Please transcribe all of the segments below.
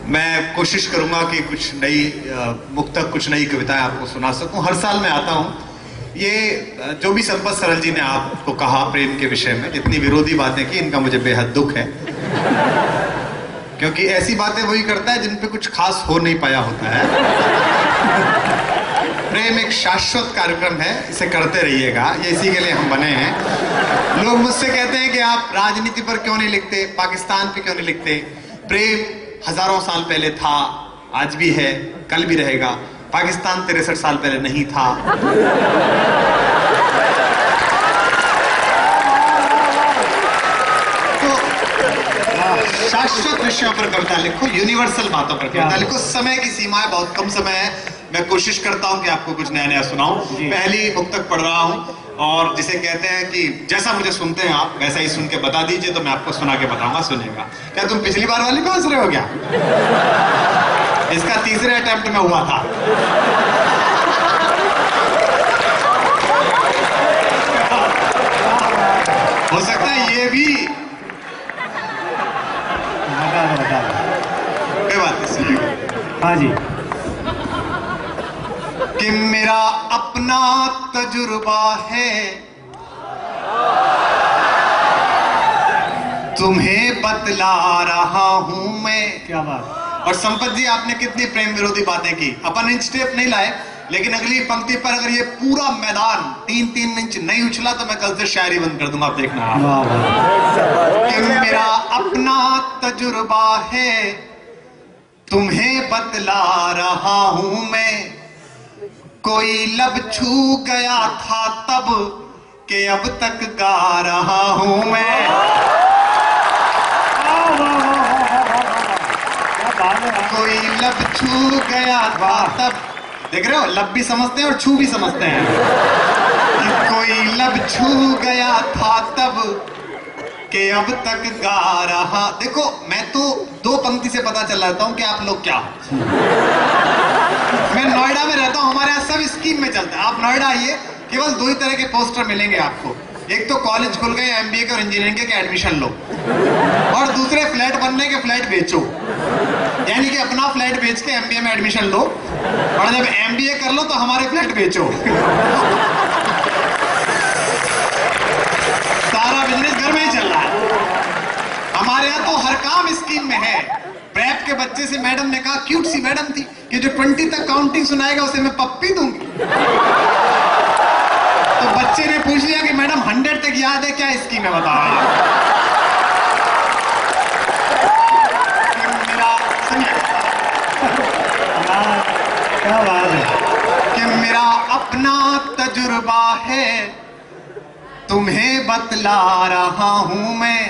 मैं कोशिश करूंगा कि कुछ नई मुक्तक, कुछ नई कविताएं आपको सुना सकूं। हर साल मैं आता हूं। ये जो भी संपत सरल जी ने आपको कहा प्रेम के विषय में, जितनी विरोधी बातें की, इनका मुझे बेहद दुख है, क्योंकि ऐसी बातें वही करता है जिन पे कुछ खास हो नहीं पाया होता है। प्रेम एक शाश्वत कार्यक्रम है, इसे करते रहिएगा, ये इसी के लिए हम बने हैं। लोग मुझसे कहते हैं कि आप राजनीति पर क्यों नहीं लिखते, पाकिस्तान पे क्यों नहीं लिखते। प्रेम हजारों साल पहले था, आज भी है, कल भी रहेगा। पाकिस्तान 63 साल पहले नहीं था। तो शाश्वत विषयों पर कविता लिखो, यूनिवर्सल बातों पर कविता लिखो। समय की सीमा है, बहुत कम समय है। मैं कोशिश करता हूं कि आपको कुछ नया नया सुनाऊं। पहली मुक्तक पढ़ रहा हूं, और जिसे कहते हैं कि जैसा मुझे सुनते हैं आप वैसा ही सुन के बता दीजिए, तो मैं आपको सुना के बताऊंगा, सुनिएगा। क्या तुम पिछली बार वाली को हंस रहे हो क्या? इसका तीसरे अटेम्प्ट में हुआ था। हो सकता है ये भी कोई बात नहीं, सुनिएगा। हाँ जी। कि मेरा अपना तजुर्बा है, तुम्हें बतला रहा हूं मैं। क्या बात। और संपत जी, आपने कितनी प्रेम विरोधी बातें की। अपन इंच टेप नहीं लाए, लेकिन अगली पंक्ति पर अगर ये पूरा मैदान 3-3 इंच नहीं उछला तो मैं कल से शायरी बंद कर दूंगा, आप देखना। कि मेरा अपना तजुर्बा है, तुम्हें बतला रहा हूं मैं। कोई लब छू गया था तब के अब तक गा रहा हूं मैं। कोई लब छू गया था तब, देख रहे हो, लब भी समझते हैं और छू भी समझते हैं। कोई लब छू गया था तब के अब तक गा रहा। देखो, मैं तो 2 पंक्ति से पता चल जाता हूं कि आप लोग क्या हो। मैं नोएडा में रहता हूं, हमारे यहाँ सब स्कीम में चलता है। आप नोएडा आइए, केवल 2 ही तरह के पोस्टर मिलेंगे आपको। एक तो कॉलेज खुल गए एमबीए के और इंजीनियरिंग के एडमिशन लो, और दूसरे फ्लैट बनने के फ्लैट बेचो। यानी कि अपना फ्लैट बेच के एमबीए में एडमिशन लो, और जब एमबीए कर लो तो हमारे फ्लैट बेचो। सारा बिजनेस घर में ही चल रहा है। हमारे यहाँ तो हर काम स्कीम में है। प्रेप के बच्चे से मैडम ने कहा, क्यूट सी मैडम थी, कि जो 20 तक काउंटिंग सुनाएगा उसे मैं पप्पी दूंगी। तो बच्चे ने पूछ लिया कि मैडम 100 तक याद है क्या स्कीम है, बताओ। मेरा क्या बात है। कि मेरा अपना तजुर्बा है, तुम्हें बतला रहा हूं मैं।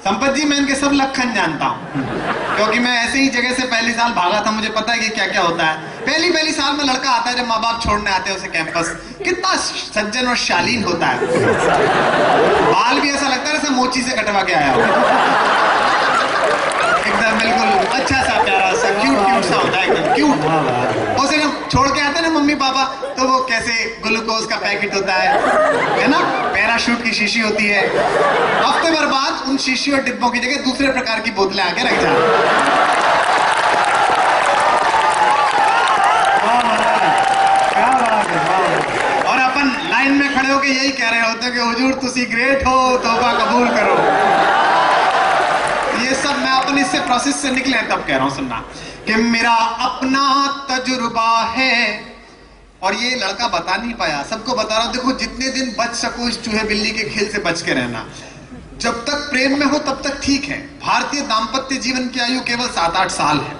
संपत जी, मैं इनके सब लक्षण जानता हूं, क्योंकि मैं ऐसे ही जगह से पहली साल भागा था। मुझे पता है कि क्या क्या होता है। पहली साल में लड़का आता है, जब माँ बाप छोड़ने आते हैं उसे कैंपस, कितना सज्जन और शालीन होता है। बाल भी ऐसा लगता है जैसे मोची से कटवा के आया हो, एकदम बिल्कुल अच्छा सा प्यारा सा क्यूट सा होता है, एकदम क्यूट। उसे जब छोड़ के आते हैं ना मम्मी पापा, तो वो कैसे ग्लूकोज का पैकेट होता है ना, पैराशूट की शीशी होती है। हफ्ते भर बाद उन शीशी और डिब्बों की जगह दूसरे प्रकार की बोतलें आके रख जाती। और अपन लाइन में खड़े होके यही कह रहे होते कि हुजूर तुसी ग्रेट हो, तौबा कबूल करो। ये सब मैं अपने इससे प्रोसेस से निकले तब कह रहा हूं, सुनना। कि मेरा अपना तजुर्बा है, और ये लड़का बता नहीं पाया, सबको बता रहा हूं। देखो, जितने दिन बच सको इस चूहे बिल्ली के खेल से बच के रहना। जब तक प्रेम में हो तब तक ठीक है। भारतीय दाम्पत्य जीवन की आयु केवल 7-8 साल है।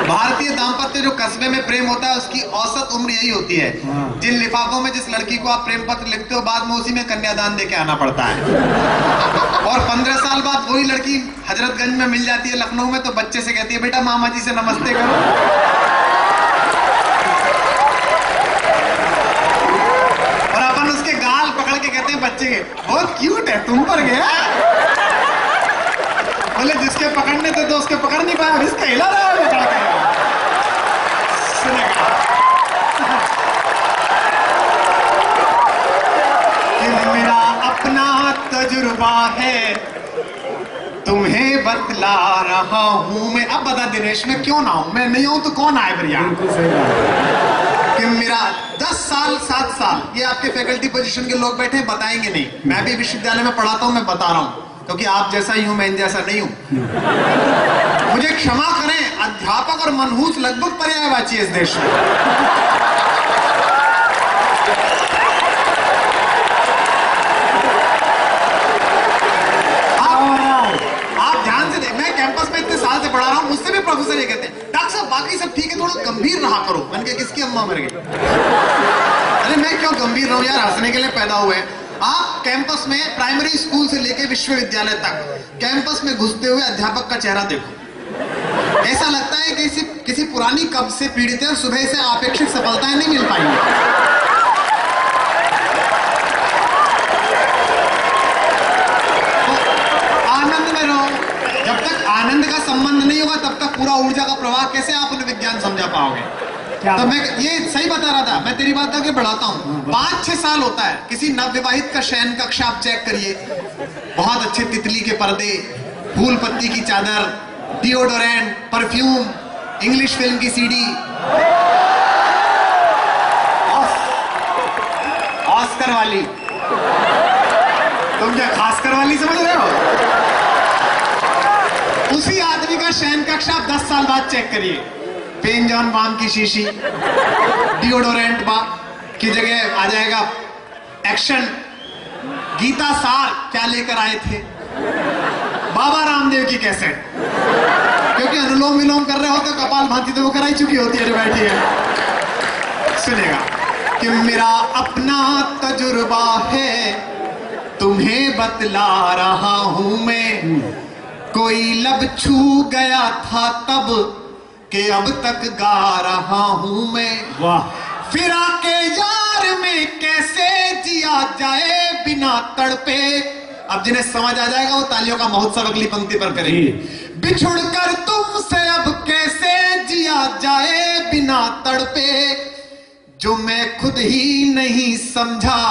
भारतीय दाम्पत्य जो कस्बे में प्रेम होता है उसकी औसत उम्र यही होती है। जिन लिफाफों में जिस लड़की को आप प्रेम पत्र लिखते हो, बाद में उसी में कन्यादान देके आना पड़ता है। और 15 साल बाद वही लड़की हजरतगंज में मिल जाती है, लखनऊ में, तो बच्चे से कहती है, बेटा मामा जी से नमस्ते करो। पकड़ के कहते हैं बच्चे के, बहुत क्यूट है, तुम पर गया। बोले जिसके पकड़ने थे तो उसके पकड़ नहीं पाया, इसका हिला रहा है पकड़ के। सुनेगा कि मेरा अपना तजुर्बा है, तुम्हें तुम्हें बतला रहा हूं मैं। अब बता दिनेश, मैं क्यों ना हूं? मैं नहीं हूं तो कौन आए भैया? बिल्कुल सही बात। कि मेरा 10 साल 7 साल, ये आपके फैकल्टी पोजीशन के लोग बैठे बताएंगे नहीं। मैं भी विश्वविद्यालय में पढ़ाता हूं, मैं बता रहा हूं, क्योंकि आप जैसा ही हूं, मैं इन जैसा नहीं हूं। मुझे क्षमा करें, अध्यापक और मनहूस लगभग पर्यायवाची है इस देश में। आप ध्यान से देख, मैं कैंपस में इतने साल से पढ़ा रहा हूं, मुझसे भी प्रोफेसर ये कहते हैं, डॉक्टर साहब बाकी सब ठीक है, थोड़ा गंभीर रहा करो। मैंने कहा किसकी अम्मा मर गई? अरे मैं क्यों गंभीर रहूं यार, हंसने के लिए पैदा हुए हैं। आप कैंपस में प्राइमरी स्कूल से लेकर विश्वविद्यालय तक कैंपस में घुसते हुए अध्यापक का चेहरा देखो, ऐसा लगता है कि किसी पुरानी कब्ज से पीड़ित है और सुबह से अपेक्षित सफलताएं नहीं मिल पाएंगी। तो आनंद में रहो, जब तक आनंद का संबंध नहीं होगा तब तक पूरा ऊर्जा का प्रवाह कैसे आप उन्हें विज्ञान समझा पाओगे? तो मैं ये सही बता रहा था, मैं तेरी बात आगे बढ़ाता हूँ। 5-6 साल होता है किसी नवविवाहित का शयन कक्ष आप चेक करिए, बहुत अच्छे तितली के पर्दे, फूल पत्ती की चादर, डिओडोरेंट, परफ्यूम, इंग्लिश फिल्म की सीडी, ऑस्कर वाली। तुम क्या खासकर वाली समझ रहे हो? उसी आदमी का शयन कक्ष आप 10 साल बाद चेक करिए, पेन जॉन बाम की शीशी, डिओडोरेंट बा की जगह आ जाएगा एक्शन। गीता सार क्या लेकर आए थे? बाबा रामदेव की कैसेट, क्योंकि अनुलोम विलोम कर रहे हो तो कपाल भाती तो वो कराई चुकी होती है जो बैठी है। सुनेगा कि मेरा अपना तजुर्बा है, तुम्हें बतला रहा हूं मैं। कोई लब छू गया था तब कि अब तक गा रहा हूं मैं। वाह। फिरा के यार में कैसे जिया जाए बिना तड़पे। अब जिन्हें समझ आ जाएगा वो तालियों का महोत्सव अगली पंक्ति पर करेंगे। बिछुड़ कर तुमसे अब कैसे जिया जाए बिना तड़पे। जो मैं खुद ही नहीं समझा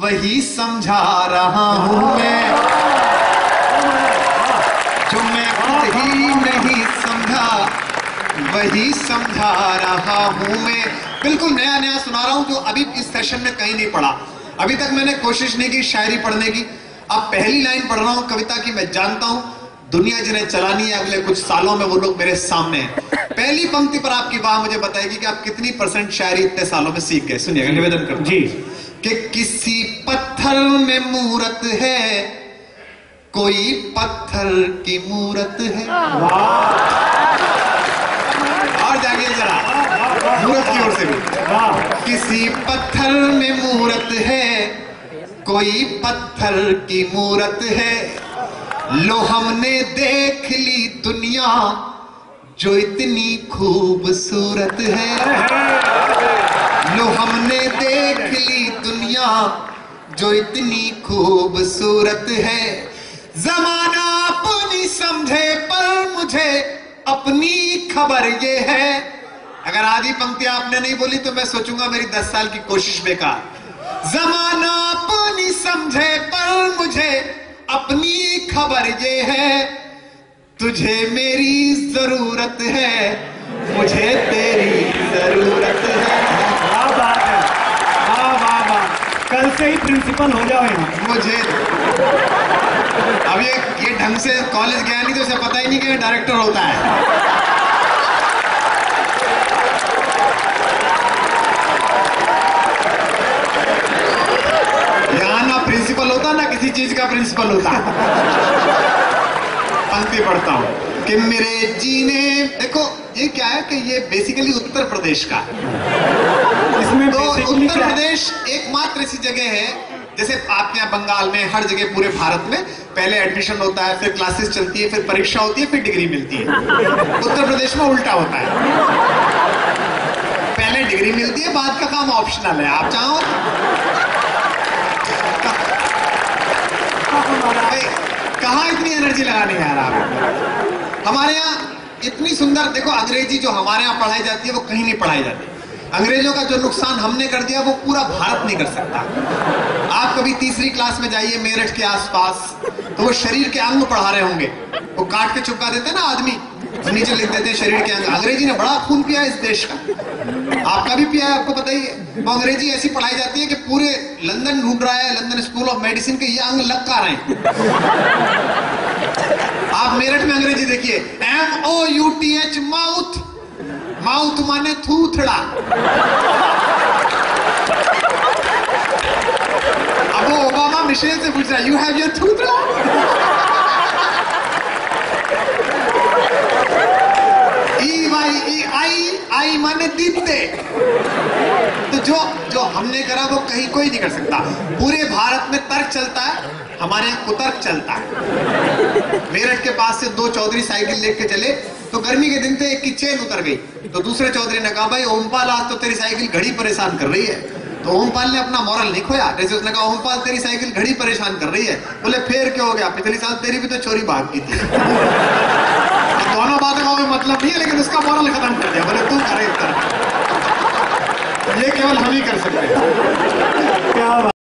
वही समझा रहा हूं मैं। जो मैं खुद ही नहीं समझा वही समझा रहा हूं मैं। बिल्कुल नया नया सुना रहा हूं जो अभी इस सेशन में कहीं नहीं पढ़ा। अभी तक मैंने कोशिश नहीं की शायरी पढ़ने की। अब पहली लाइन पढ़ रहा हूं कविता की। मैं जानता हूं दुनिया जिन्हें चलानी है अगले कुछ सालों में वो लोग मेरे सामने हैं। पहली पंक्ति पर आपकी वाह मुझे बताएगी कि आप कितनी % शायरी इतने सालों में सीख गए। सुनिएगा, निवेदन करता जी। कि किसी पत्थर में मूरत है, कोई पत्थर की मूरत है। और जागिए जरा मूरत की ओर से भी। किसी पत्थर में मूरत है, कोई पत्थर की मूरत है। लो हमने देख ली दुनिया जो इतनी खूबसूरत है। लो हमने देख ली दुनिया जो इतनी खूबसूरत है। जमाना अपनी समझे पर मुझे अपनी खबर ये है। अगर आधी पंक्ति आपने नहीं बोली तो मैं सोचूंगा मेरी 10 साल की कोशिश बेकार। जमाना अपनी समझे पर मुझे अपनी खबर ये है। तुझे मेरी जरूरत है, मुझे तेरी जरूरत है। वाह बात है, वाह वाह वाह। कल से ही प्रिंसिपल हो जाओ यहाँ। मुझे अब ये ढंग से कॉलेज गया नहीं तो उसे पता ही नहीं कि डायरेक्टर होता है। यहाँ ना प्रिंसिपल होता ना किसी चीज का प्रिंसिपल होता। पंक्ति पढ़ता हूं कि मेरे जीने, देखो ये क्या है कि ये बेसिकली उत्तर प्रदेश का। इसमें तो basically उत्तर क्या है? प्रदेश एकमात्र ऐसी जगह है, जैसे आपके यहाँ बंगाल में हर जगह पूरे भारत में पहले एडमिशन होता है, फिर क्लासेस चलती है, फिर परीक्षा होती है, फिर डिग्री मिलती है। उत्तर प्रदेश में उल्टा होता है, पहले डिग्री मिलती है, बाद का काम ऑप्शनल है। आप चाहो कहाँ इतनी एनर्जी लगाने यार आप। हमारे यहाँ इतनी सुंदर, देखो अंग्रेजी जो हमारे यहाँ पढ़ाई जाती है वो कहीं नहीं पढ़ाई जाती। अंग्रेजों का जो नुकसान हमने कर दिया वो पूरा भारत नहीं कर सकता। आप कभी तीसरी क्लास में जाइए मेरठ के आसपास, तो वो शरीर के अंग पढ़ा रहे होंगे, वो काट के चिपका देते हैं ना आदमी, और नीचे लिख देते हैं शरीर के अंग। अंग्रेजी ने बड़ा खून पिया इस देश का, आपका भी पिया है, आपको पता ही है। वो अंग्रेजी ऐसी पढ़ाई जाती है कि पूरे लंदन ढूंढ रहा है, लंदन स्कूल ऑफ मेडिसिन के ये अंग लग का रहे हैं। आप मेरठ में अंग्रेजी देखिए, MOUTH माउथ, माउथ माने थूथड़ा। अब वो ओबामा मिशेल से पूछ रहा है, यू हैव योर थूथड़ा? आई माने दीपते। तो जो हमने करा वो कहीं कोई नहीं कर सकता। पूरे भारत में तर्क चलता है, हमारे यहाँ कुतर्क चलता है। मेरठ के पास से 2 चौधरी साइकिल लेके चले, तो गर्मी के दिन थे, एक की चेन उतर गई, तो दूसरे चौधरी ने कहा, भाई ओमपाल आज तो तेरी साइकिल घड़ी परेशान कर रही है। तो ओमपाल ने अपना मॉरल नहीं खोया, जैसे उसने कहा, ओमपाल तेरी साइकिल घड़ी परेशान कर रही है। बोले फिर क्या हो गया, पिछले साल तेरी भी तो चोरी भाग की थी। दोनों बातों का कोई मतलब नहीं है, लेकिन उसका मॉरल खत्म कर दिया। बोले तू करे, ये केवल हम ही कर सकते हैं। क्या बात